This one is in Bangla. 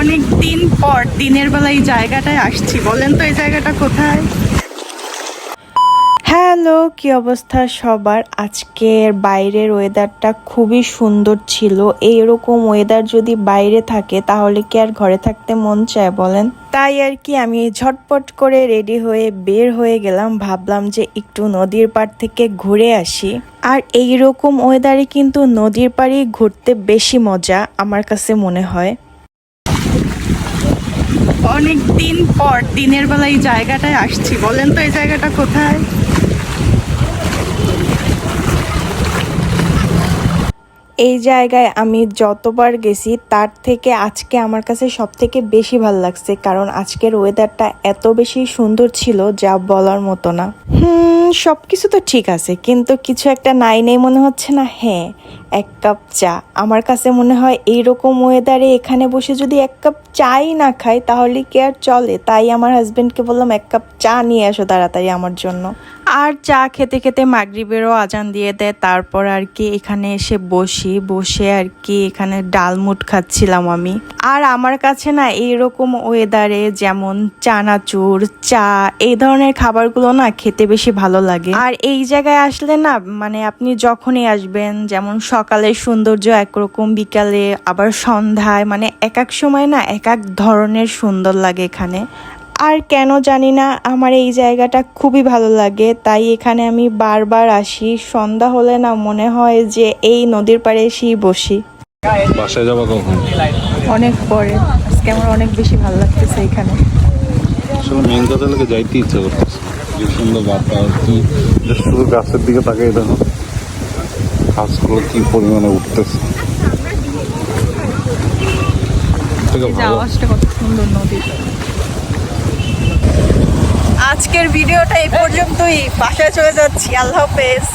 অনেক দিন পর দিনের বেলা এই জায়গাটায় আসছি। বলেন তো এই জায়গাটা কোথায়? হ্যালো, কি অবস্থা সবার? আজকের বাইরের ওয়েদারটা খুবই সুন্দর ছিল। এইরকম ওয়েদার যদি বাইরে থাকে তাহলে কি আর ঘরে থাকতে মন চায় বলেন? তাই আর কি আমি ঝটপট করে রেডি হয়ে বের হয়ে গেলাম। ভাবলাম যে একটু নদীর পাড় থেকে ঘুরে আসি। আর এইরকম ওয়েদারে কিন্তু নদীর পাড়ে ঘুরতে বেশি মজা আমার কাছে মনে হয়। অনেক দিন পর দিনের বেলা এই জায়গাটায় আসছি। বলেন তো এই জায়গাটা কোথায়? এই জায়গায় আমি যতবার গেছি তার থেকে আজকে আমার কাছে সব থেকে বেশি ভালো লাগছে, কারণ আজকের ওয়েদারটা এত বেশি সুন্দর ছিল যা বলার মতো না। সবকিছু তো ঠিক আছে, কিন্তু কিছু একটা নাই নেই মনে হচ্ছে না। হ্যাঁ, এক কাপ চা। আমার কাছে মনে হয় এইরকম ওয়েদারে এখানে বসে যদি এক কাপ চাই না খাই তাহলে কি আর চলে। তাই আমার হাজবেন্ডকে বললাম এক কাপ চা নিয়ে আসো তাড়াতাড়ি আমার জন্য। আর চা খেতে খেতে মাগরিবেরও আজান দিয়ে দেয়। তারপর আর কি এখানে এসে বসে আর কি এখানে ডালমুট খাচ্ছিলাম আমি। আর আমার কাছে না এইরকম ওয়েদারে যেমন চানাচুর, চা, এই ধরনের খাবারগুলো না খেতে বেশি ভালো লাগে। আর এই জায়গায় আসলে না মানে আপনি যখনই আসবেন, যেমন সকালের সৌন্দর্য একরকম, বিকালে আবার সন্ধ্যায়, মানে এক এক সময় না এক এক ধরনের সুন্দর লাগে এখানে। আর কেন জানি না আমার এই জায়গাটা খুবই ভালো লাগে, তাই এখানে আমি বারবার আসি। সন্ধ্যা হলে না মনে হয় যে এই নদীর পাড়ে এসেই বসি। বাসায় যাবো কখন? অনেক পরে। আজকে আমার অনেক বেশি ভালো লাগতেছে এখানে। আসলে মেন কথা লাগে যাইতে ইচ্ছা করতেছে। যে সুন্দর বাতাস, কি শুধু গাছের দিকে তাকাই দেখো, গাছগুলো কি পরিমাণে উঠতেছে। আওয়াজটা কত সুন্দর নদীর। আজকের ভিডিওটা এই পর্যন্তই। বাসায় চলে যাচ্ছি। আল্লাহ হাফেজ।